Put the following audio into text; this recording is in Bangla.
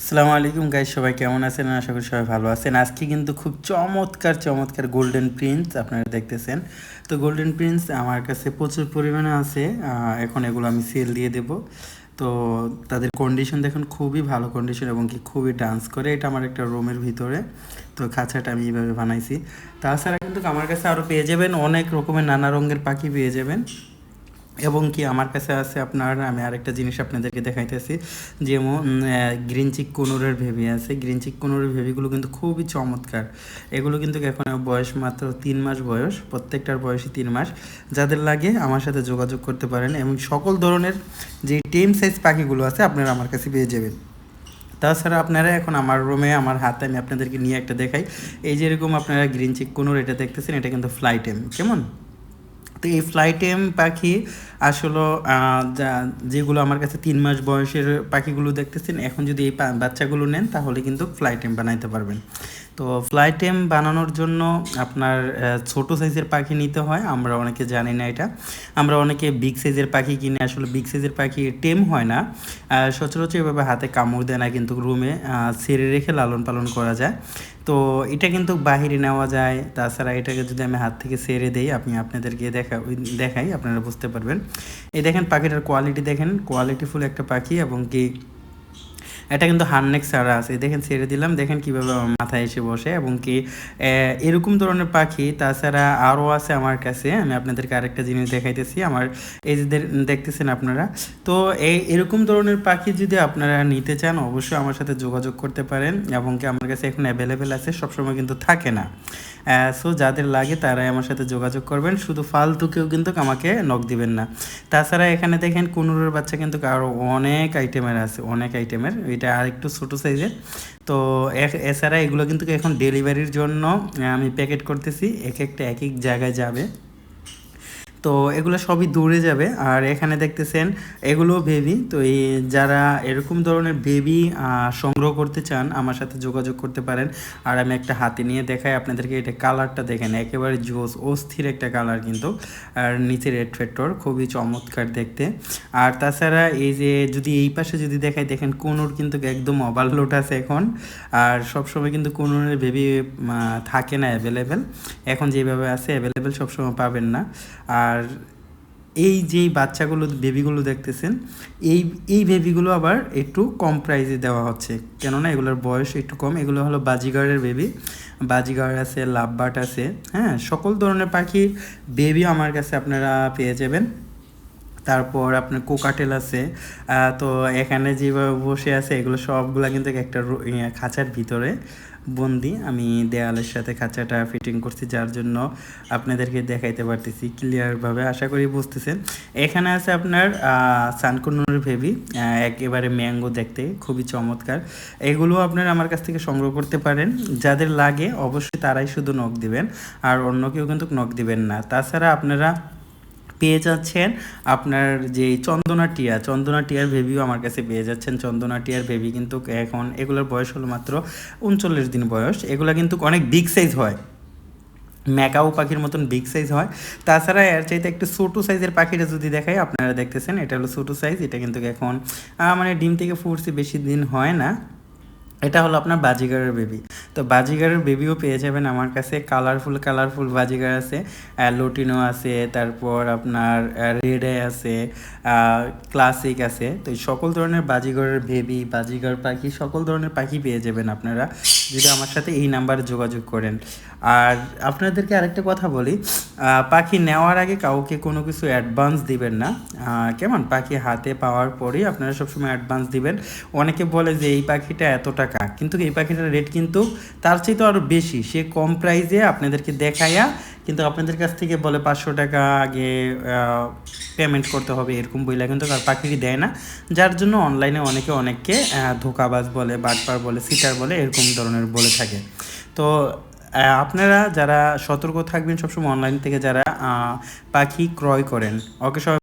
আসসালামু আলাইকুম গাইস, সবাই কেমন আছেন? আশা করি সবাই ভালো আছেন। আজকে কিন্তু খুব চমৎকার চমৎকার গোল্ডেন প্রিন্স আপনারা দেখতেছেন। তো গোল্ডেন প্রিন্স আমার কাছে প্রচুর পরিমাণে আছে। এখন এগুলো আমি সেল দিয়ে দেব। তো তাদের কন্ডিশন দেখুন, খুবই ভালো কন্ডিশন এবং কি খুবই ডান্স করে। এটা আমার একটা রুমের ভিতরে। তো খাঁচাটা আমি এইভাবে বানাইছি। তাছাড়া কিন্তু আমার কাছে আরও পেয়ে যাবেন অনেক রকমের নানা রঙের পাখি পেয়ে যাবেন। এবং কি আমার কাছে আছে আপনার, আমি আরেকটা জিনিস আপনাদেরকে দেখাইতেছি। যেমন গ্রিন চিক কুনুরের ভেবি আছে। গ্রিন চিক কুনুরের ভেবিগুলো কিন্তু খুবই চমৎকার। এগুলো কিন্তু এখন বয়স মাত্র 3 মাস বয়স, প্রত্যেকটার বয়সই 3 মাস। যাদের লাগে আমার সাথে যোগাযোগ করতে পারেন এবং সকল ধরনের যে টেম সাইজ পাখিগুলো আছে আপনারা আমার কাছে পেয়ে যাবেন। তাছাড়া আপনারা এখন আমার রুমে আমার হাতে আমি আপনাদেরকে নিয়ে একটা দেখাই। এই যেরকম আপনারা গ্রিন চিক কুনুর এটা দেখতেছেন, এটা কিন্তু ফ্লাই টেম, কেমন? তো এই ফ্লাইটেম পাখি আসলে যেগুলো আমার কাছে 3 মাস বয়সের পাখিগুলো দেখতেছেন, এখন যদি এই বাচ্চাগুলো নেন তাহলে কিন্তু ফ্লাইটেম বানাইতে পারবেন। তো ফ্লাইটেম বানানোর জন্য আপনার ছোট সাইজের পাখি নিতে হয়। আমরা অনেকে জানি না এটা। আমরা অনেকে বিগ সাইজের পাখি কিনে, আসলে বিগ সাইজের পাখি টেম হয় না। সচরাচর এভাবে হাতে কামড় দেয় না, কিন্তু রুমে ছেড়ে রেখে লালন পালন করা যায়। তো এটা কিন্তু বাহিরে নেওয়া যায়। তাছাড়া এটাকে যদি আমি হাত থেকে ছেড়ে দেই, আমি আপনাদেরকে দেখাই, আপনারা বুঝতে পারবেন। এই দেখেন পাখিটার কোয়ালিটি দেখেন, কোয়ালিটিফুল একটা পাখি। এবং কি এটা কিন্তু হার্নেক ছাড়া আছে, দেখেন ছেড়ে দিলাম, দেখেন কীভাবে আমার মাথায় এসে বসে। এবং কি এরকম ধরনের পাখি তাছাড়া আরও আছে আমার কাছে। আমি আপনাদেরকে আরেকটা জিনিস দেখাইতেছি। আমার এই যে দেখতেছেন আপনারা। তো এরকম ধরনের পাখি যদি আপনারা নিতে চান, অবশ্যই আমার সাথে যোগাযোগ করতে পারেন। এবং কি আমার কাছে এখন অ্যাভেলেবেল আছে, সবসময় কিন্তু থাকে না। সো যাদের লাগে তারাই আমার সাথে যোগাযোগ করবেন, শুধু ফালতু কেউ কিন্তু আমাকে নক দিবেন না। তাছাড়া এখানে দেখেন কুনুরের বাচ্চা কিন্তু আরও অনেক আইটেমের আছে, অনেক আইটেমের। এটা আর একটু ছোটো সাইজের। তো এছাড়া এগুলো কিন্তু এখন ডেলিভারির জন্য আমি প্যাকেট করতেছি, এক একটা এক এক জায়গায় যাবে। তো এগুলো সবই দূরে যাবে। আর এখানে দেখতেছেন এগুলো বেবি। তো এই যারা এরকম ধরনের বেবি সংগ্রহ করতে চান আমার সাথে যোগাযোগ করতে পারেন। আর আমি একটা হাতে নিয়ে দেখাই আপনাদেরকে। এটা কালারটা দেখেন, একেবারে জোস, অস্থির একটা কালার কিন্তু। আর নিচে রেড ফেক্টর, খুবই চমৎকার দেখতে। আর তাছাড়া এই যে যদি এই পাশে যদি দেখাই, দেখেন কুনুর কিন্তু একদম ওভারলোড আছে এখন। আর সবসময় কিন্তু কুনুরের বেবি থাকে না অ্যাভেলেবেল। এখন যেভাবে আছে অ্যাভেলেবেল সবসময় পাবেন না। আর এই যেই বাচ্চাগুলো বেবিগুলো দেখতেছেন, এই এই বেবিগুলো আবার একটু কম প্রাইসে দেওয়া হচ্ছে, কেননা এগুলোর বয়স একটু কম। এগুলো হলো বাজিগারের বেবি। বাজিগার আছে, লাভবার্ড আছে, হ্যাঁ, সকল ধরনের পাখির বেবি আমার কাছে আপনারা পেয়ে যাবেন। তারপর আপনার কোকাটেল আছে। তো এখানে যেভাবে বসে আছে এগুলো সবগুলা কিন্তু একটা খাঁচার ভিতরে বন্দি। আমি দেয়ালের সাথে খাঁচাটা ফিটিং করছি, যার জন্য আপনাদেরকে দেখাইতে পারতেছি ক্লিয়ারভাবে, আশা করি বুঝতেছেন। এখানে আছে আপনার সানকুনুর ভেবি, একেবারে ম্যাঙ্গো দেখতে, খুবই চমৎকার। এগুলো আপনারা আমার কাছ থেকে সংগ্রহ করতে পারেন। যাদের লাগে অবশ্যই তারাই শুধু নক দিবেন, আর অন্য কেউ কিন্তু নক দিবেন না। তাছাড়া আপনারা পেয়ে যাচ্ছেন আপনার যে চন্দনা টিয়ার বেবিও আমার কাছে পেয়ে যাচ্ছেন। চন্দনা টিয়ার বেবি কিন্তু এখন এগুলোর বয়স হলো মাত্র 39 দিন বয়স। এগুলো কিন্তু অনেক বিগ সাইজ হয়, ম্যাকাও পাখির মতন বিগ সাইজ হয়। তাছাড়া এর চাইতে একটু ছোটো সাইজের পাখিটা যদি দেখাই, আপনারা দেখতেছেন এটা হলো ছোটো সাইজ। এটা কিন্তু এখন মানে ডিম থেকে ফুটছে বেশি দিন হয় না। এটা হলো আপনার বাজিগারের বেবি। তো বাজিগারের বেবিও পেয়ে যাবেন আমার কাছে। কালারফুল কালারফুল বাজিগার আছে, লোটিনো আছে, তারপর আপনার রেড আই আছে, ক্লাসিক আছে। তো এই সকল ধরনের বাজিগরের বেবি, বাজিগর পাখি, সকল ধরনের পাখি পেয়ে যাবেন আপনারা যদি আমার সাথে এই নাম্বারে যোগাযোগ করেন। আর আপনাদেরকে আরেকটা কথা বলি, পাখি নেওয়ার আগে কাউকে কোনো কিছু অ্যাডভান্স দিবেন না, কেমন? পাখি হাতে পাওয়ার পরেই আপনারা সবসময় অ্যাডভান্স দিবেন। অনেকে বলে যে এই পাখিটা এত টাকা, কিন্তু এই পাখিটার রেট কিন্তু তার চেয়ে তো আরও বেশি। সে কম প্রাইসে আপনাদেরকে দেখায়া কিন্তু আপনাদের কাছ থেকে বলে 500 টাকা আগে পেমেন্ট করতে হবে, এরকম বইলা কিন্তু তার পাখিটি দেয় না। যার জন্য অনলাইনে অনেককে ধোকাবাজ বলে, বাটপার বলে, সিটার বলে, এরকম ধরনের বলে থাকে। তো আপনারা যারা সতর্ক থাকবেন সবসময় অনলাইন থেকে যারা পাখি ক্রয় করেন। ওকে সবাই।